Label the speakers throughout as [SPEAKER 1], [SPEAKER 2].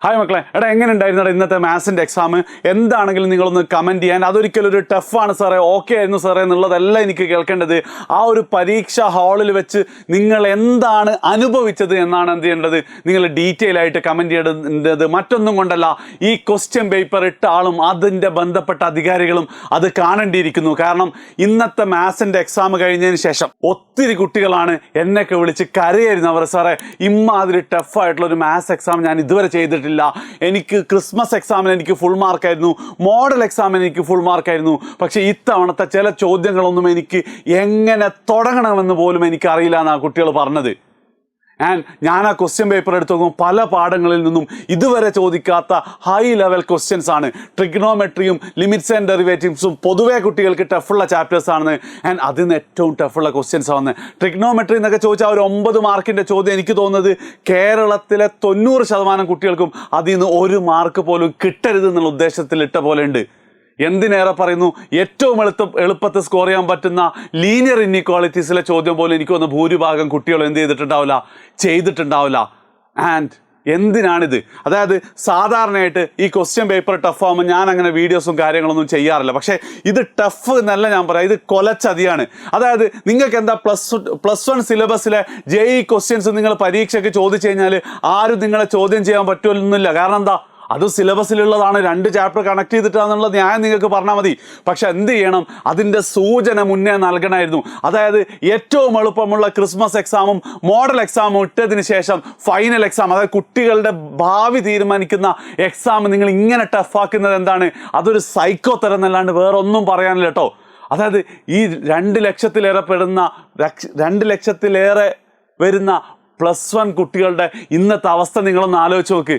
[SPEAKER 1] Hi മക്കളെ, എങ്ങനെ ഉണ്ടായിരുന്നടാ ഇന്നത്തെ മാത്സിൻ്റെ എക്സാം? എന്താണെങ്കിലും നിങ്ങളൊന്ന് കമൻറ്റ് ചെയ്യാൻ. അതൊരിക്കലും ഒരു ടഫാണ് സാറേ, ഓക്കെ ആയിരുന്നു സാറേ എന്നുള്ളതല്ല എനിക്ക് കേൾക്കേണ്ടത്. ആ ഒരു പരീക്ഷാ ഹാളിൽ വെച്ച് നിങ്ങൾ എന്താണ് അനുഭവിച്ചത് എന്നാണ് എന്ത് ചെയ്യേണ്ടത്, നിങ്ങൾ ഡീറ്റെയിൽ ആയിട്ട് കമൻറ്റ് ചെയ്യേണ്ടത്. മറ്റൊന്നും കൊണ്ടല്ല, ഈ ക്വസ്റ്റ്യൻ പേപ്പർ ഇട്ട ആളും അതിൻ്റെ ബന്ധപ്പെട്ട അധികാരികളും അത് കാണേണ്ടിയിരിക്കുന്നു. കാരണം ഇന്നത്തെ മാത്സിൻ്റെ എക്സാം കഴിഞ്ഞതിന് ശേഷം ഒത്തിരി കുട്ടികളാണ് എന്നെയൊക്കെ വിളിച്ച് കരയായിരുന്നു. അവർ സാറേ, ഇമ്മാതിരി ടഫായിട്ടുള്ളൊരു മാത്സ് എക്സാം ഞാൻ ഇതുവരെ ചെയ്തിട്ടില്ല. എനിക്ക് ക്രിസ്മസ് എക്സാമിന് എനിക്ക് ഫുൾ മാർക്കായിരുന്നു, മോഡൽ എക്സാമിന് എനിക്ക് ഫുൾ മാർക്കായിരുന്നു. പക്ഷേ ഇത്തവണത്തെ ചില ചോദ്യങ്ങളൊന്നും എനിക്ക് എങ്ങനെ തുടങ്ങണമെന്ന് പോലും എനിക്കറിയില്ല എന്നാണ് കുട്ടികൾ പറഞ്ഞത്. ഞാൻ ആ ക്വസ്റ്റ്യൻ പേപ്പർ എടുത്ത് നോക്കുമ്പോൾ പല പാഠങ്ങളിൽ നിന്നും ഇതുവരെ ചോദിക്കാത്ത ഹൈ ലെവൽ ക്വസ്റ്റ്യൻസ് ആണ്. ട്രിഗ്നോമെട്രിയും ലിമിറ്റ്സ് ആൻഡ് ഡെറിവേറ്റീവ്സും പൊതുവേ കുട്ടികൾക്ക് ടഫുള്ള ചാപ്റ്റേഴ്സ് ആണ്. അതിൽ നിന്ന് ഏറ്റവും ടഫുള്ള ക്വസ്റ്റ്യൻസ് ആണ് ട്രിഗ്നോമെട്രി എന്നൊക്കെ ചോദിച്ചാൽ ഒരു 9 മാർക്കിൻ്റെ ചോദ്യം എനിക്ക് തോന്നുന്നത് കേരളത്തിലെ 90% കുട്ടികൾക്കും അതിൽ നിന്ന് 1 മാർക്ക് പോലും കിട്ടരുത് എന്നുള്ള ഉദ്ദേശത്തിൽ ഇട്ട പോലെ ഉണ്ട്. എന്തിനേറെ പറയുന്നു, ഏറ്റവും എളുപ്പത്തിൽ സ്കോർ ചെയ്യാൻ പറ്റുന്ന ലീനിയർ ഇൻഇക്വാളിറ്റീസിലെ ചോദ്യം പോലും എനിക്ക് തോന്നുന്നു ഭൂരിഭാഗം കുട്ടികളും എന്ത് ചെയ്തിട്ടുണ്ടാവില്ല. എന്തിനാണിത്? അതായത് സാധാരണയായിട്ട് ഈ ക്വസ്റ്റ്യൻ പേപ്പർ ടഫ് ആകുമ്പോൾ ഞാൻ അങ്ങനെ വീഡിയോസും കാര്യങ്ങളൊന്നും ചെയ്യാറില്ല. പക്ഷേ ഇത് ടഫ് എന്നല്ല ഞാൻ പറയാം, ഇത് കൊലച്ചതിയാണ്. അതായത് നിങ്ങൾക്ക് എന്താ പ്ലസ് 1 സിലബസിലെ JEE ക്വസ്റ്റ്യൻസ് നിങ്ങൾ പരീക്ഷയ്ക്ക് ചോദിച്ചു കഴിഞ്ഞാൽ ആരും നിങ്ങളെ ചോദ്യം ചെയ്യാൻ പറ്റുമെന്നില്ല. കാരണം എന്താ, അത് സിലബസിലുള്ളതാണ്, 2 ചാപ്റ്റർ കണക്ട് ചെയ്തിട്ടാണെന്നുള്ള ന്യായം നിങ്ങൾക്ക് പറഞ്ഞാൽ മതി. പക്ഷെ എന്ത് ചെയ്യണം, അതിൻ്റെ സൂചന മുന്നേ നൽകണമായിരുന്നു. അതായത് ഏറ്റവും എളുപ്പമുള്ള ക്രിസ്മസ് എക്സാമും മോഡൽ എക്സാമും ഇട്ടതിന് ശേഷം ഫൈനൽ എക്സാം, അതായത് കുട്ടികളുടെ ഭാവി തീരുമാനിക്കുന്ന എക്സാം നിങ്ങൾ ഇങ്ങനെ ടഫാക്കുന്നത് എന്താണ്? അതൊരു സൈക്കോ തരം എന്നല്ലാണ്ട് വേറെ ഒന്നും പറയാനില്ല കേട്ടോ. അതായത് ഈ 2 ലക്ഷത്തിലേറെ വരുന്ന +1 കുട്ടികളുടെ ഇന്നത്തെ അവസ്ഥ നിങ്ങളൊന്ന് ആലോചിച്ച് നോക്ക്.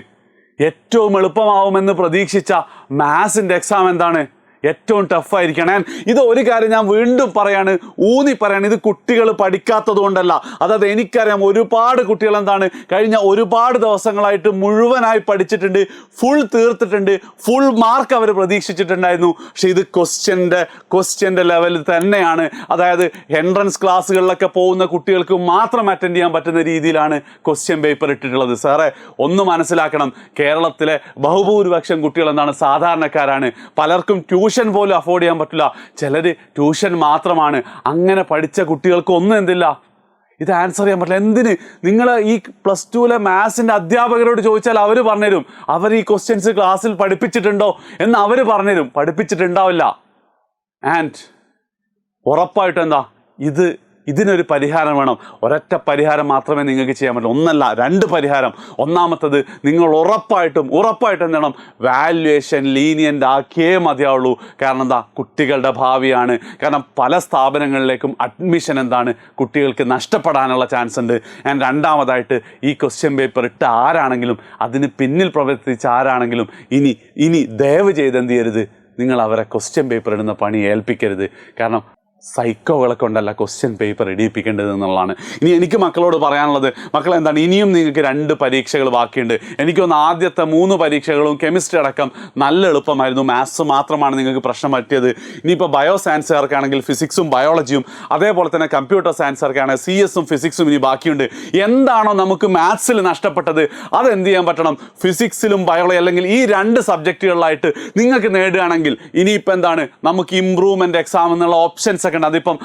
[SPEAKER 1] ഏറ്റവും എളുപ്പമാവുമെന്ന് പ്രതീക്ഷിച്ച മാത്സിൻ്റെ എക്സാം എന്താണ്? ഏറ്റവും ടഫായിരിക്കണം. ഇത് ഒരു കാര്യം ഞാൻ വീണ്ടും ഊന്നി പറയാണ്, ഇത് കുട്ടികൾ പഠിക്കാത്തത് കൊണ്ടല്ല. അതായത് എനിക്കറിയാം ഒരുപാട് കുട്ടികൾ കഴിഞ്ഞ ഒരുപാട് ദിവസങ്ങളായിട്ട് മുഴുവനായി പഠിച്ചിട്ടുണ്ട്, ഫുൾ തീർത്തിട്ടുണ്ട്, ഫുൾ മാർക്ക് അവർ പ്രതീക്ഷിച്ചിട്ടുണ്ടായിരുന്നു. പക്ഷെ ഇത് ക്വസ്റ്റ്യൻ്റെ ലെവലിൽ തന്നെയാണ്. അതായത് എൻട്രൻസ് ക്ലാസ്സുകളിലൊക്കെ പോകുന്ന കുട്ടികൾക്ക് മാത്രം അറ്റൻഡ് ചെയ്യാൻ പറ്റുന്ന രീതിയിലാണ് ക്വസ്റ്റ്യൻ പേപ്പർ ഇട്ടിട്ടുള്ളത്. സാറേ, ഒന്ന് മനസ്സിലാക്കണം, കേരളത്തിലെ ബഹുഭൂരിപക്ഷം കുട്ടികൾ സാധാരണക്കാരാണ്. പലർക്കും ട്യൂഷൻ പോലും അഫോർഡ് ചെയ്യാൻ പറ്റില്ല. ചിലർ ട്യൂഷൻ മാത്രമാണ്. അങ്ങനെ പഠിച്ച കുട്ടികൾക്ക് ഒന്നും എന്തില്ല, ഇത് ആൻസർ ചെയ്യാൻ പറ്റില്ല. എന്തിന്? നിങ്ങൾ ഈ +2 മാത്സിൻ്റെ അധ്യാപകരോട് ചോദിച്ചാൽ അവർ പറഞ്ഞുതരും. അവർ ഈ ക്വസ്റ്റ്യൻസ് ക്ലാസ്സിൽ പഠിപ്പിച്ചിട്ടുണ്ടോ എന്ന് അവർ പറഞ്ഞുതരും. പഠിപ്പിച്ചിട്ടുണ്ടാവില്ല. ഉറപ്പായിട്ടും ഇതിനൊരു പരിഹാരം വേണം. ഒരൊറ്റ പരിഹാരം മാത്രമേ നിങ്ങൾക്ക് ചെയ്യാൻ പറ്റൂ. ഒന്നല്ല, 2 പരിഹാരം. ഒന്നാമത്തത്, നിങ്ങൾ ഉറപ്പായിട്ടും എന്ത് ചെയ്യണം, വാല്യുവേഷൻ ലീനിയൻ്റ് ആക്കിയേ മതിയാവുള്ളൂ. കാരണം എന്താ, കുട്ടികളുടെ ഭാവിയാണ്. കാരണം പല സ്ഥാപനങ്ങളിലേക്കും അഡ്മിഷൻ കുട്ടികൾക്ക് നഷ്ടപ്പെടാനുള്ള ചാൻസ് ഉണ്ട്. രണ്ടാമതായിട്ട്, ഈ ക്വസ്റ്റ്യൻ പേപ്പർ ഇട്ട ആരാണെങ്കിലും അതിന് പിന്നിൽ പ്രവർത്തിച്ച ആരാണെങ്കിലും ഇനി ദയവ് ചെയ്ത് എന്ത് ചെയ്യരുത്, നിങ്ങൾ അവരെ ക്വസ്റ്റ്യൻ പേപ്പർ ഇടുന്ന പണി ഏൽപ്പിക്കരുത്. കാരണം സൈക്കോകളെ കൊണ്ടല്ല ക്വസ്റ്റ്യൻ പേപ്പർ ഇടിയിപ്പിക്കേണ്ടത് എന്നുള്ളതാണ്. ഇനി എനിക്ക് മക്കളോട് പറയാനുള്ളത്, ഇനിയും നിങ്ങൾക്ക് 2 പരീക്ഷകൾ ബാക്കിയുണ്ട്. എനിക്കൊന്ന് ആദ്യത്തെ 3 പരീക്ഷകളും കെമിസ്ട്രി അടക്കം നല്ല എളുപ്പമായിരുന്നു. മാത്സ് മാത്രമാണ് നിങ്ങൾക്ക് പ്രശ്നം പറ്റിയത്. ഇനിയിപ്പോൾ ബയോ സയൻസുകാർക്കാണെങ്കിൽ ഫിസിക്സും ബയോളജിയും, അതേപോലെ തന്നെ കമ്പ്യൂട്ടർ സയൻസുകാർക്കാണെങ്കിൽ CS-ഉം ഫിസിക്സും ഇനി ബാക്കിയുണ്ട്. എന്താണോ നമുക്ക് മാത്സിൽ നഷ്ടപ്പെട്ടത് അതെന്ത് ചെയ്യാൻ പറ്റണം, ഫിസിക്സിലും ബയോളജി അല്ലെങ്കിൽ ഈ 2 സബ്ജക്റ്റുകളിലായിട്ട് നിങ്ങൾക്ക് നേടുകയാണെങ്കിൽ ഇനിയിപ്പോൾ നമുക്ക് ഇംപ്രൂവ്മെൻ്റ് എക്സാം എന്നുള്ള ഓപ്ഷൻസ് ഒക്കെ ഉണ്ട്. അതിപ്പം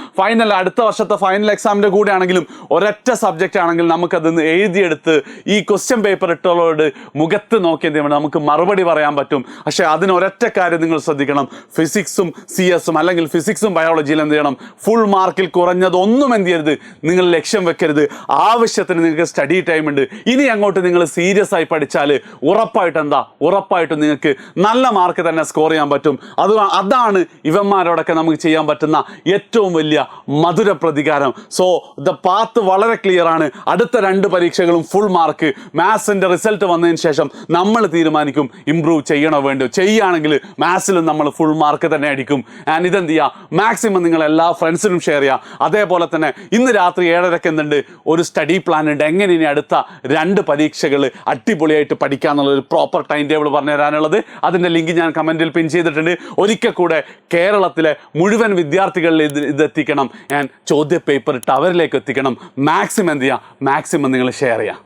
[SPEAKER 1] അടുത്ത വർഷത്തെ ഫൈനൽ എക്സാമിൻ്റെ കൂടെ ആണെങ്കിലും ഒരൊറ്റ സബ്ജക്റ്റ് ആണെങ്കിൽ നമുക്കത് എഴുതിയെടുത്ത് ഈ ക്വസ്റ്റ്യൻ പേപ്പർ ഇട്ടവരോട് മുഖത്ത് നോക്കി എന്ത് ചെയ്യണം, നമുക്ക് മറുപടി പറയാൻ പറ്റും. പക്ഷേ അതിന് ഒരൊറ്റ കാര്യം നിങ്ങൾ ശ്രദ്ധിക്കണം, ഫിസിക്സും CS-ഉം അല്ലെങ്കിൽ ഫിസിക്സും ബയോളജിയിൽ എന്ത് ചെയ്യണം, ഫുൾ മാർക്കിൽ കുറഞ്ഞതൊന്നും എന്ത് ചെയ്യരുത്, നിങ്ങൾ ലക്ഷ്യം വെക്കരുത്. ആവശ്യത്തിന് നിങ്ങൾക്ക് സ്റ്റഡി ടൈം ഉണ്ട്. ഇനി അങ്ങോട്ട് നിങ്ങൾ സീരിയസ് ആയി പഠിച്ചാൽ ഉറപ്പായിട്ടും നിങ്ങൾക്ക് നല്ല മാർക്ക് തന്നെ സ്കോർ ചെയ്യാൻ പറ്റും. അതാണ് ഇവന്മാരോടൊക്കെ നമുക്ക് ചെയ്യാൻ പറ്റുന്ന ഏറ്റവും വലിയ മധുര പ്രതികാരം. സോ ദ പാത്ത് വളരെ ക്ലിയർ ആണ്. അടുത്ത 2 പരീക്ഷകളും ഫുൾ മാർക്ക്. മാത്സിൻ്റെ റിസൾട്ട് വന്നതിന് ശേഷം നമ്മൾ തീരുമാനിക്കും ഇംപ്രൂവ് ചെയ്യണോ വേണ്ടോ. ചെയ്യുകയാണെങ്കിൽ മാത്സിലും നമ്മൾ ഫുൾ മാർക്ക് തന്നെ അടിക്കും. ഇതെന്ത് ചെയ്യുക, മാക്സിമം നിങ്ങൾ എല്ലാ ഫ്രണ്ട്സിനും ഷെയർ ചെയ്യുക. അതേപോലെ തന്നെ ഇന്ന് രാത്രി 7:30 ഒരു സ്റ്റഡി പ്ലാൻ ഉണ്ട്. എങ്ങനെ ഇനി അടുത്ത 2 പരീക്ഷകൾ അടിപൊളിയായിട്ട് പഠിക്കാന്നുള്ളൊരു പ്രോപ്പർ ടൈം ടേബിൾ പറഞ്ഞു തരാനുള്ളത്. അതിൻ്റെ ലിങ്ക് ഞാൻ കമൻറ്റിൽ പിൻ ചെയ്തിട്ടുണ്ട്. ഒരിക്കൽ കൂടെ കേരളത്തിലെ മുഴുവൻ വിദ്യാർത്ഥികളിൽ ഇതെത്തിക്കണം. ചോദ്യ പേപ്പർ ഇട്ട് അവരിലേക്ക് എത്തിക്കണം. മാക്സിമം എന്ത് ചെയ്യുക, മാക്സിമം നിങ്ങൾ ഷെയർ ചെയ്യുക.